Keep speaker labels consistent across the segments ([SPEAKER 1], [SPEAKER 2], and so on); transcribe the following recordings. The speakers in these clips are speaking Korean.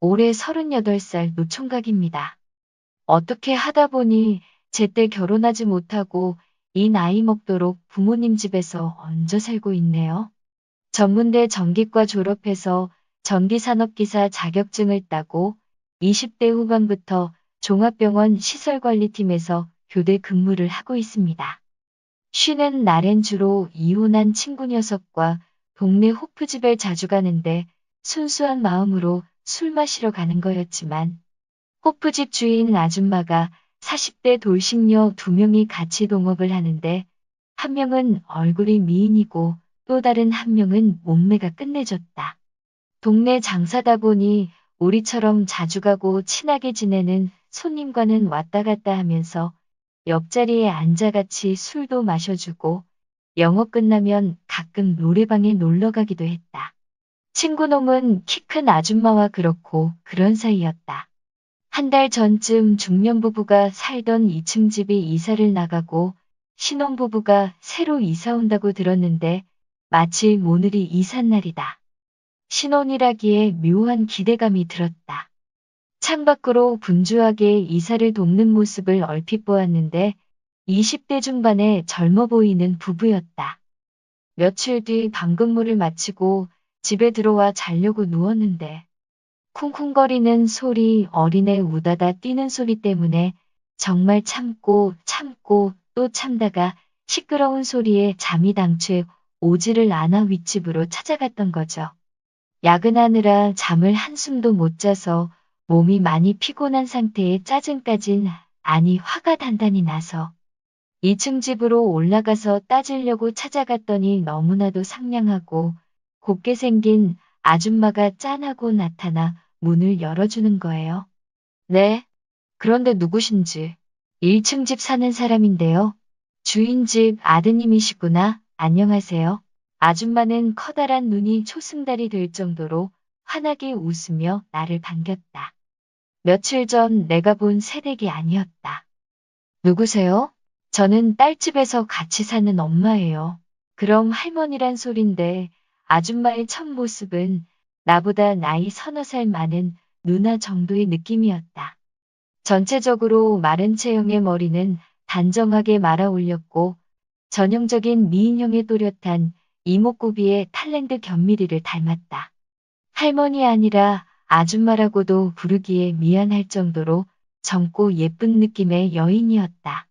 [SPEAKER 1] 올해 38살 노총각입니다. 어떻게 하다 보니 제때 결혼하지 못하고 이 나이 먹도록 부모님 집에서 얹어 살고 있네요. 전문대 전기과 졸업해서 전기산업기사 자격증을 따고 20대 후반부터 종합병원 시설관리팀에서 교대 근무를 하고 있습니다. 쉬는 날엔 주로 이혼한 친구 녀석과 동네 호프집에 자주 가는데 순수한 마음으로 술 마시러 가는 거였지만 호프집 주인 아줌마가 40대 돌싱녀 2명이 같이 동업을 하는데 한 명은 얼굴이 미인이고 또 다른 한 명은 몸매가 끝내줬다. 동네 장사다 보니 우리처럼 자주 가고 친하게 지내는 손님과는 왔다 갔다 하면서 옆자리에 앉아 같이 술도 마셔주고 영업 끝나면 가끔 노래방에 놀러 가기도 했다. 친구 놈은 키 큰 아줌마와 그렇고 그런 사이였다. 한 달 전쯤 중년부부가 살던 2층 집이 이사를 나가고 신혼부부가 새로 이사 온다고 들었는데 마침 오늘이 이삿날이다. 신혼이라기에 묘한 기대감이 들었다. 창밖으로 분주하게 이사를 돕는 모습을 얼핏 보았는데 20대 중반의 젊어 보이는 부부였다. 며칠 뒤 방금물을 마치고 집에 들어와 자려고 누웠는데 쿵쿵거리는 소리, 어린애 우다다 뛰는 소리 때문에 정말 참고 또 참다가 시끄러운 소리에 잠이 당최 오지를 않아 윗집으로 찾아갔던 거죠. 야근하느라 잠을 한숨도 못 자서 몸이 많이 피곤한 상태에 짜증까진 아니 화가 단단히 나서 2층 집으로 올라가서 따지려고 찾아갔더니 너무나도 상냥하고 곱게 생긴 아줌마가 짠하고 나타나 문을 열어주는 거예요. 네, 그런데 누구신지. 1층 집 사는 사람인데요. 주인집 아드님이시구나. 안녕하세요. 아줌마는 커다란 눈이 초승달이 될 정도로 환하게 웃으며 나를 반겼다. 며칠 전 내가 본 새댁이 아니었다. 누구세요? 저는 딸집에서 같이 사는 엄마예요. 그럼 할머니란 소린데 아줌마의 첫 모습은 나보다 나이 서너 살 많은 누나 정도의 느낌이었다. 전체적으로 마른 체형의 머리는 단정하게 말아 올렸고 전형적인 미인형의 또렷한 이목구비의 탤런트 견미리를 닮았다. 할머니 아니라 아줌마라고도 부르기에 미안할 정도로 젊고 예쁜 느낌의 여인이었다.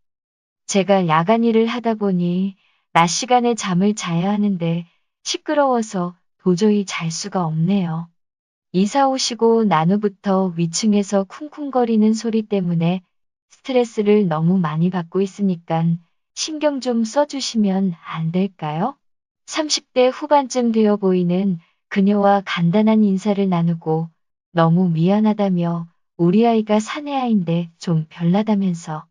[SPEAKER 1] 제가 야간 일을 하다 보니 낮 시간에 잠을 자야 하는데 시끄러워서 도저히 잘 수가 없네요. 이사 오시고 난 후부터 위층에서 쿵쿵거리는 소리 때문에 스트레스를 너무 많이 받고 있으니까 신경 좀 써주시면 안 될까요? 30대 후반쯤 되어 보이는 그녀와 간단한 인사를 나누고 너무 미안하다며 우리 아이가 사내아인데 좀 별나다면서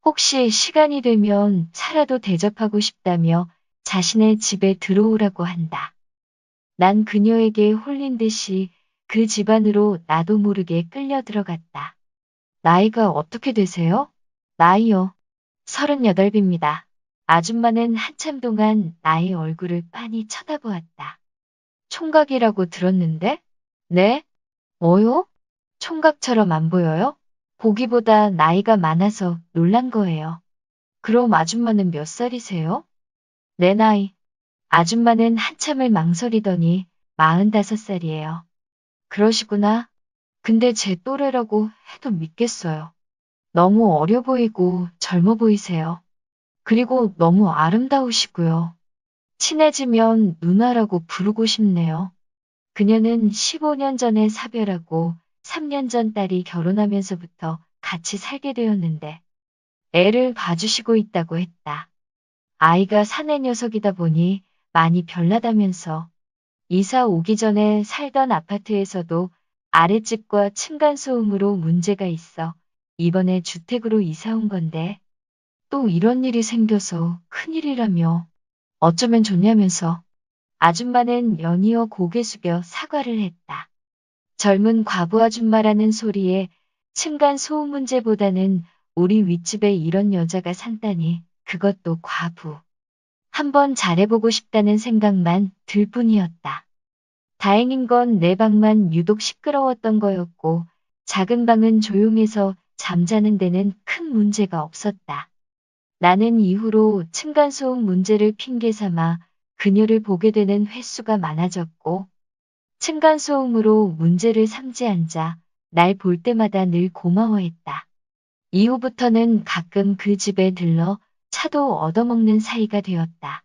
[SPEAKER 1] 혹시 시간이 되면 차라도 대접하고 싶다며 자신의 집에 들어오라고 한다. 난 그녀에게 홀린 듯이 그 집안으로 나도 모르게 끌려 들어갔다. 나이가 어떻게 되세요? 나이요. 38입니다. 아줌마는 한참 동안 나의 얼굴을 빤히 쳐다보았다. 총각이라고 들었는데? 네? 뭐요? 총각처럼 안 보여요? 보기보다 나이가 많아서 놀란 거예요. 그럼 아줌마는 몇 살이세요? 내 나이. 아줌마는 한참을 망설이더니 45살이에요. 그러시구나. 근데 제 또래라고 해도 믿겠어요. 너무 어려 보이고 젊어 보이세요. 그리고 너무 아름다우시고요. 친해지면 누나라고 부르고 싶네요. 그녀는 15년 전에 사별하고 3년 전 딸이 결혼하면서부터 같이 살게 되었는데 애를 봐주시고 있다고 했다. 아이가 사내 녀석이다 보니 많이 별나다면서 이사 오기 전에 살던 아파트에서도 아랫집과 층간소음으로 문제가 있어 이번에 주택으로 이사 온 건데 또 이런 일이 생겨서 큰일이라며 어쩌면 좋냐면서 아줌마는 연이어 고개 숙여 사과를 했다. 젊은 과부 아줌마라는 소리에 층간소음 문제보다는 우리 윗집에 이런 여자가 산다니 그것도 과부. 한번 잘해보고 싶다는 생각만 들 뿐이었다. 다행인 건 내 방만 유독 시끄러웠던 거였고 작은 방은 조용해서 잠자는 데는 큰 문제가 없었다. 나는 이후로 층간소음 문제를 핑계 삼아 그녀를 보게 되는 횟수가 많아졌고 층간소음으로 문제를 삼지 않자 날 볼 때마다 늘 고마워했다. 이후부터는 가끔 그 집에 들러 차도 얻어먹는 사이가 되었다.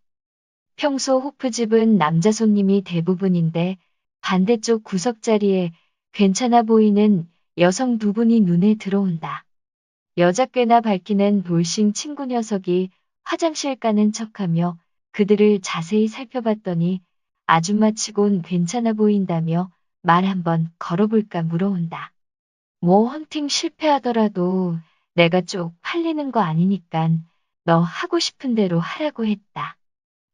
[SPEAKER 1] 평소 호프집은 남자 손님이 대부분인데 반대쪽 구석자리에 괜찮아 보이는 여성 두 분이 눈에 들어온다. 여자 꽤나 밝히는 돌싱 친구 녀석이 화장실 가는 척하며 그들을 자세히 살펴봤더니 아줌마치곤 괜찮아 보인다며 말 한번 걸어볼까 물어온다. 뭐 헌팅 실패하더라도 내가 쪽 팔리는 거 아니니깐 너 하고 싶은 대로 하라고 했다.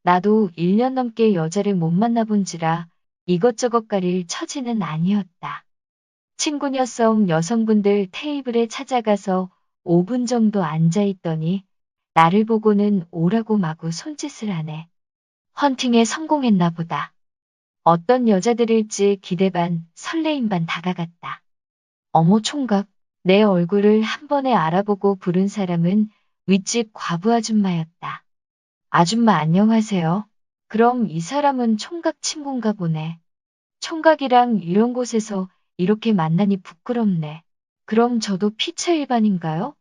[SPEAKER 1] 나도 1년 넘게 여자를 못 만나본지라 이것저것 가릴 처지는 아니었다. 친구 녀석 여성분들 테이블에 찾아가서 5분 정도 앉아있더니 나를 보고는 오라고 마구 손짓을 하네. 헌팅에 성공했나 보다. 어떤 여자들일지 기대 반 설레임 반 다가갔다. 어머 총각, 내 얼굴을 한 번에 알아보고 부른 사람은 윗집 과부 아줌마였다. 아줌마 안녕하세요. 그럼 이 사람은 총각 친구인가 보네. 총각이랑 이런 곳에서 이렇게 만나니 부끄럽네. 그럼 저도 피차 일반인가요?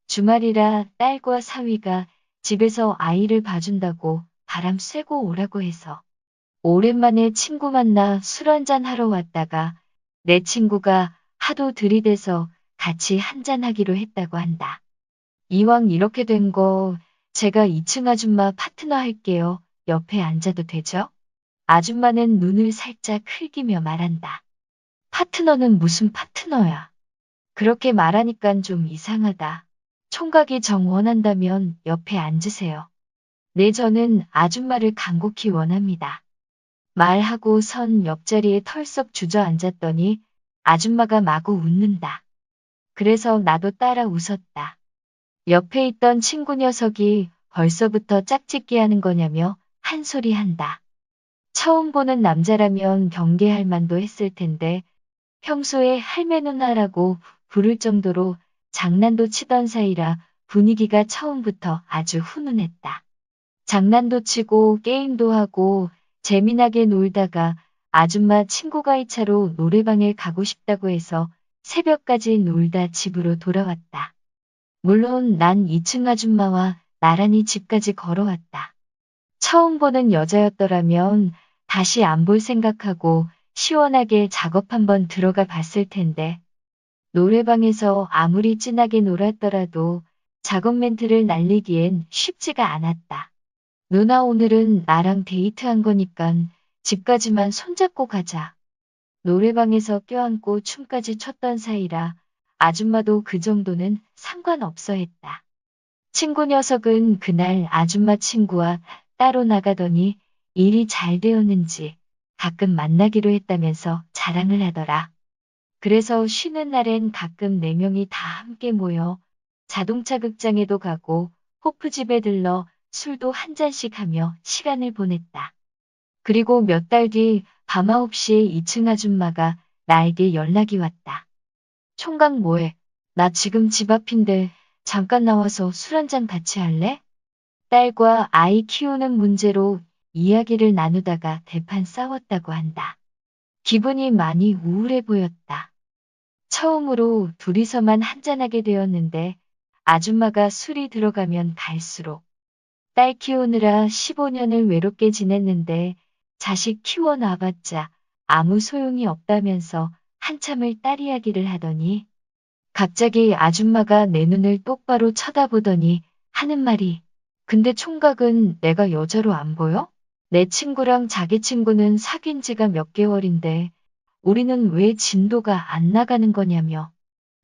[SPEAKER 1] 주말이라 딸과 사위가 집에서 아이를 봐준다고 바람 쐬고 오라고 해서. 오랜만에 친구 만나 술 한잔 하러 왔다가 내 친구가 하도 들이대서 같이 한잔하기로 했다고 한다. 이왕 이렇게 된 거 제가 2층 아줌마 파트너 할게요. 옆에 앉아도 되죠? 아줌마는 눈을 살짝 흘기며 말한다. 파트너는 무슨 파트너야? 그렇게 말하니깐 좀 이상하다. 총각이 정 원한다면 옆에 앉으세요. 네, 저는 아줌마를 간곡히 원합니다. 말하고 선 옆자리에 털썩 주저앉았더니 아줌마가 마구 웃는다. 그래서 나도 따라 웃었다. 옆에 있던 친구 녀석이 벌써부터 짝짓기 하는 거냐며 한 소리 한다. 처음 보는 남자라면 경계할 만도 했을 텐데 평소에 할매 누나라고 부를 정도로 장난도 치던 사이라 분위기가 처음부터 아주 훈훈했다. 장난도 치고 게임도 하고 재미나게 놀다가 아줌마 친구가 이 차로 노래방에 가고 싶다고 해서 새벽까지 놀다 집으로 돌아왔다. 물론 난 2층 아줌마와 나란히 집까지 걸어왔다. 처음 보는 여자였더라면 다시 안 볼 생각하고 시원하게 작업 한번 들어가 봤을 텐데 노래방에서 아무리 진하게 놀았더라도 작업 멘트를 날리기엔 쉽지가 않았다. 누나 오늘은 나랑 데이트한 거니깐 집까지만 손잡고 가자. 노래방에서 껴안고 춤까지 췄던 사이라 아줌마도 그 정도는 상관없어 했다. 친구 녀석은 그날 아줌마 친구와 따로 나가더니 일이 잘 되었는지 가끔 만나기로 했다면서 자랑을 하더라. 그래서 쉬는 날엔 가끔 4명이 다 함께 모여 자동차 극장에도 가고 호프집에 들러 술도 한 잔씩 하며 시간을 보냈다. 그리고 몇 달 뒤 밤 9시에 2층 아줌마가 나에게 연락이 왔다. 총각 뭐해? 나 지금 집 앞인데 잠깐 나와서 술 한잔 같이 할래? 딸과 아이 키우는 문제로 이야기를 나누다가 대판 싸웠다고 한다. 기분이 많이 우울해 보였다. 처음으로 둘이서만 한잔하게 되었는데 아줌마가 술이 들어가면 갈수록 딸 키우느라 15년을 외롭게 지냈는데 자식 키워놔봤자 아무 소용이 없다면서 한참을 딸 이야기를 하더니 갑자기 아줌마가 내 눈을 똑바로 쳐다보더니 하는 말이 근데 총각은 내가 여자로 안 보여? 내 친구랑 자기 친구는 사귄 지가 몇 개월인데 우리는 왜 진도가 안 나가는 거냐며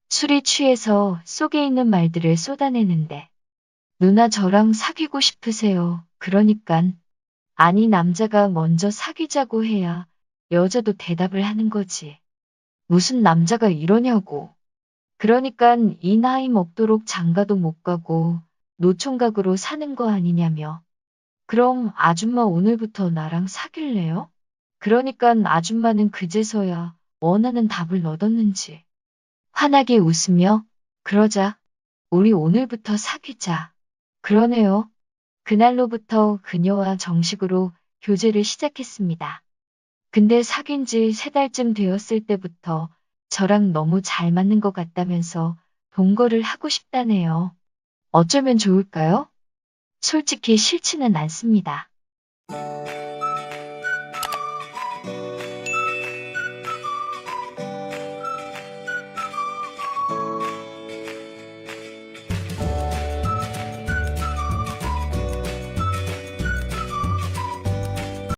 [SPEAKER 1] 술이 취해서 속에 있는 말들을 쏟아내는데 누나 저랑 사귀고 싶으세요. 그러니깐 아니 남자가 먼저 사귀자고 해야 여자도 대답을 하는 거지. 무슨 남자가 이러냐고. 그러니깐 이 나이 먹도록 장가도 못 가고 노총각으로 사는 거 아니냐며. 그럼 아줌마 오늘부터 나랑 사귈래요? 그러니깐 아줌마는 그제서야 원하는 답을 얻었는지 환하게 웃으며 그러자. 우리 오늘부터 사귀자. 그러네요. 그날로부터 그녀와 정식으로 교제를 시작했습니다. 근데 사귄 지 3달쯤 되었을 때부터 저랑 너무 잘 맞는 것 같다면서 동거를 하고 싶다네요. 어쩌면 좋을까요? 솔직히 싫지는 않습니다.